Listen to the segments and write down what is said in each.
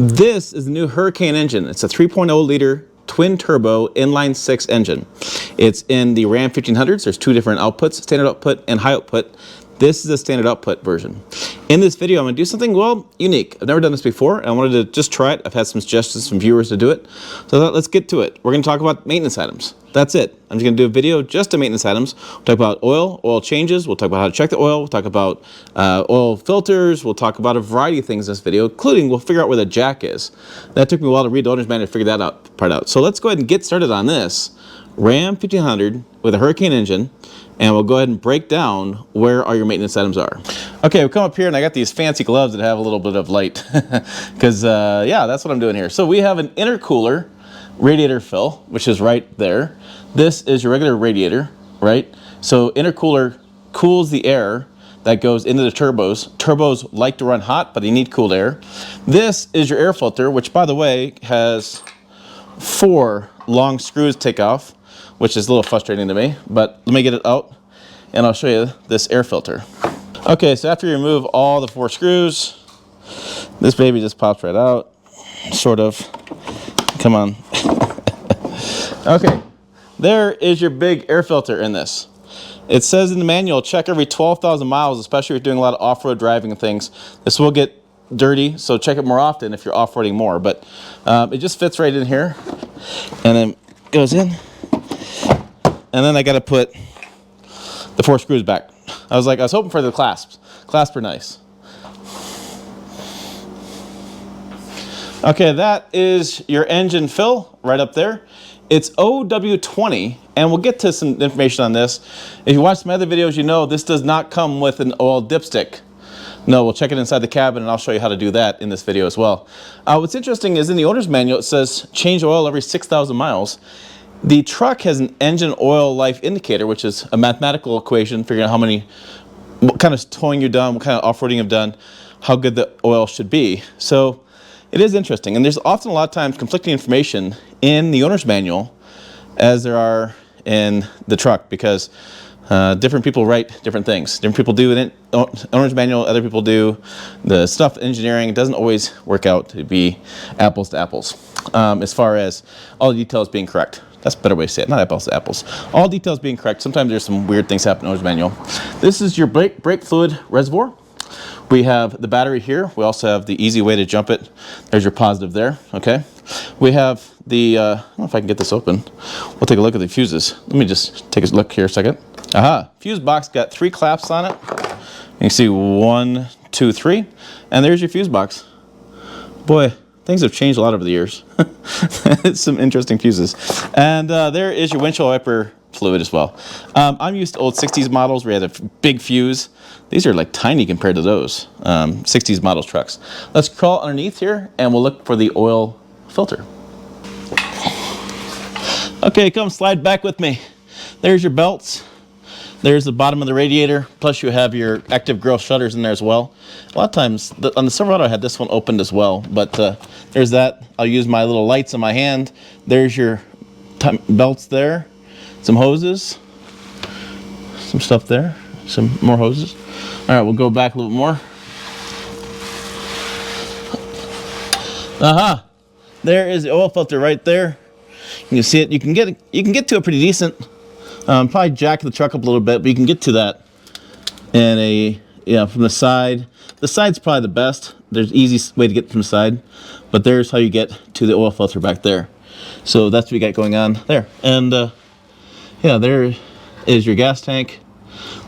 This is the new Hurricane engine. It's a 3.0 liter twin turbo inline 6 engine. It's in the Ram 1500s. There's two different outputs, standard output and high output. This is a standard output version. In this video, I'm going to do something, well, unique. I've never done this before, and I wanted to just try it. I've had some suggestions from viewers to do it. So let's get to it. We're going to talk about maintenance items. That's it. I'm just going to do a video just to maintenance items. We'll talk about oil changes. We'll talk about how to check the oil. We'll talk about oil filters. We'll talk about a variety of things in this video, including we'll figure out where the jack is. That took me a while to read the owner's manual to figure that part out. So let's go ahead and get started on this Ram 1500 with a Hurricane engine. And we'll go ahead and break down where all your maintenance items are. Okay, we come up here and I got these fancy gloves that have a little bit of light. Because, yeah, that's what I'm doing here. So we have an intercooler radiator fill, which is right there. This is your regular radiator, right? So intercooler cools the air that goes into the turbos. Turbos like to run hot, but they need cooled air. This is your air filter, which, by the way, has 4 long screws to take off, which is a little frustrating to me, but let me get it out and I'll show you this air filter. Okay, so after you remove all the 4 screws, this baby just pops right out, sort of. Come on. Okay, there is your big air filter in this. It says in the manual, check every 12,000 miles, especially if you're doing a lot of off-road driving and things. This will get dirty, so check it more often if you're off-roading more, but it just fits right in here and then goes in. And then I got to put the 4 screws back. I was hoping for the clasps. Clasps are nice. Okay, that is your engine fill right up there. It's OW20, and we'll get to some information on this. If you watch my other videos, you know this does not come with an oil dipstick. No, we'll check it inside the cabin, and I'll show you how to do that in this video as well. What's interesting is in the owner's manual, it says change oil every 6,000 miles. The truck has an engine oil life indicator, which is a mathematical equation figuring out what kind of towing you've done, what kind of off-roading you've done, how good the oil should be. So it is interesting, and there's often a lot of times conflicting information in the owner's manual as there are in the truck, because different people write different things. Different people do an owner's manual, other people do the stuff engineering. It doesn't always work out to be apples to apples as far as all the details being correct. That's a better way to say it, not apples to apples. All details being correct. Sometimes there's some weird things happen in the owner's manual. This is your brake fluid reservoir. We have the battery here. We also have the easy way to jump it. There's your positive there, okay? We have the, I don't know if I can get this open. We'll take a look at the fuses. Let me just take a look here a second. Aha, fuse box got 3 clamps on it. You can see 1, 2, 3, and there's your fuse box. Boy, things have changed a lot over the years. Some interesting fuses. And there is your windshield wiper fluid as well. I'm used to old 60s models where you had a big fuse. These are like tiny compared to those 60s models trucks. Let's crawl underneath here and we'll look for the oil filter. Okay, come slide back with me. There's your belts. There's the bottom of the radiator, plus you have your active grill shutters in there as well. A lot of times, on the Silverado I had this one opened as well, but there's that. I'll use my little lights on my hand. There's your belts there, some hoses, some stuff there, some more hoses. All right, we'll go back a little bit more. Aha, there is the oil filter right there. You can see it. You can get to it pretty decent. Probably jack the truck up a little bit, but you can get to that in from the side. The side's probably the best. There's an easy way to get from the side, but there's how you get to the oil filter back there. So that's what we got going on there. And yeah, there is your gas tank,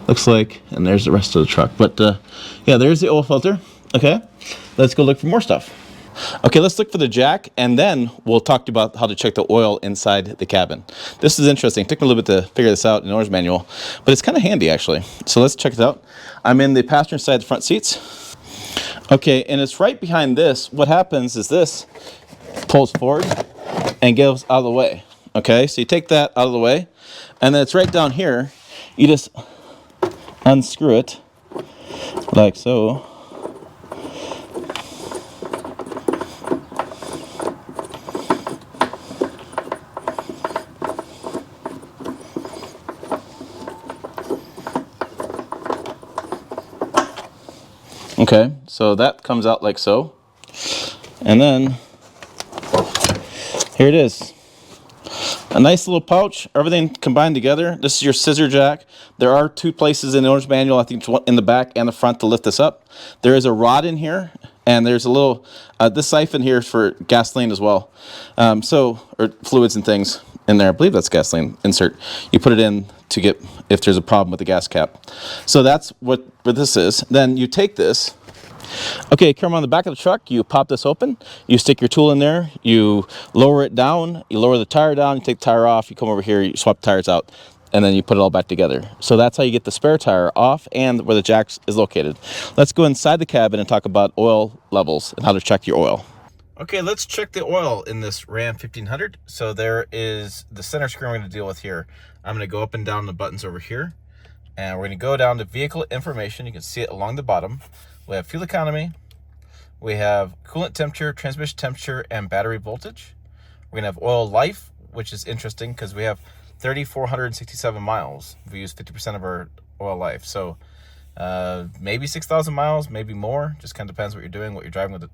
looks like, and there's the rest of the truck. But yeah, there's the oil filter. Okay, let's go look for more stuff. Okay, let's look for the jack, and then we'll talk about how to check the oil inside the cabin. This is interesting. It took me a little bit to figure this out in the owner's manual, but it's kind of handy, actually. So let's check it out. I'm in the passenger side, the front seats. Okay, and it's right behind this. What happens is this pulls forward and goes out of the way. Okay, so you take that out of the way, and then it's right down here. You just unscrew it like so. Okay, so that comes out like so. And then here it is. A nice little pouch, everything combined together. This is your scissor jack. There are 2 places in the owner's manual, I think in the back and the front, to lift this up. There is a rod in here, and there's a little, this siphon here is for gasoline as well. Or fluids and things in there. I believe that's gasoline insert. You put it in to get, if there's a problem with the gas cap. So that's what this is. Then you take this. Okay, come on the back of the truck, you pop this open, you stick your tool in there, you lower it down, you lower the tire down, you take the tire off, you come over here, you swap the tires out, and then you put it all back together. So that's how you get the spare tire off and where the jack is located. Let's go inside the cabin and talk about oil levels and how to check your oil. Okay, let's check the oil in this Ram 1500. So there is the center screen we're going to deal with here. I'm going to go up and down the buttons over here, and we're going to go down to vehicle information. You can see it along the bottom. We have fuel economy, we have coolant temperature, transmission temperature, and battery voltage. We're gonna have oil life, which is interesting because we have 3,467 miles. We use 50% of our oil life. So maybe 6,000 miles, maybe more. Just kind of depends what you're doing, what you're driving with,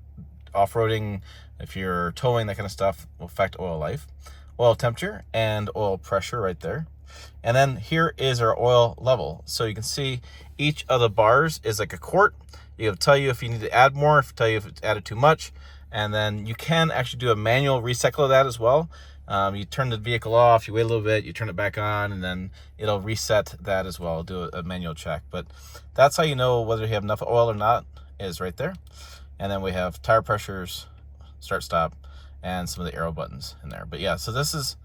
off-roading, if you're towing, that kind of stuff will affect oil life. Oil temperature and oil pressure right there. And then here is our oil level. So you can see each of the bars is like a quart. It'll tell you if you need to add more, if tell you if it's added too much. And then you can actually do a manual recycle of that as well. You turn the vehicle off, you wait a little bit, you turn it back on, and then it'll reset that as well, do a manual check. But that's how you know whether you have enough oil or not, is right there. And then we have tire pressures, start, stop, and some of the arrow buttons in there. But yeah, so it's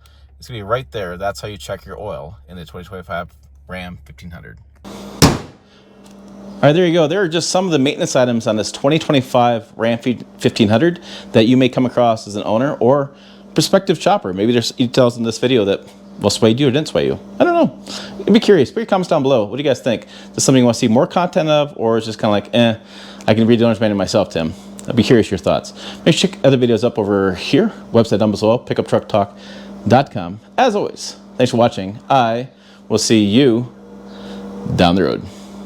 gonna be right there. That's how you check your oil in the 2025 Ram 1500. All right, there you go. There are just some of the maintenance items on this 2025 Ram 1500 that you may come across as an owner or prospective shopper. Maybe there's details in this video that will sway you or didn't sway you. I don't know. I'd be curious. Put your comments down below. What do you guys think? Is this something you want to see more content of, or is just kind of like, I can read the owner's manual myself, Tim? I'd be curious your thoughts. Make sure to check other videos up over here. Website down below, pickuptrucktalk.com. As always, thanks for watching. I will see you down the road.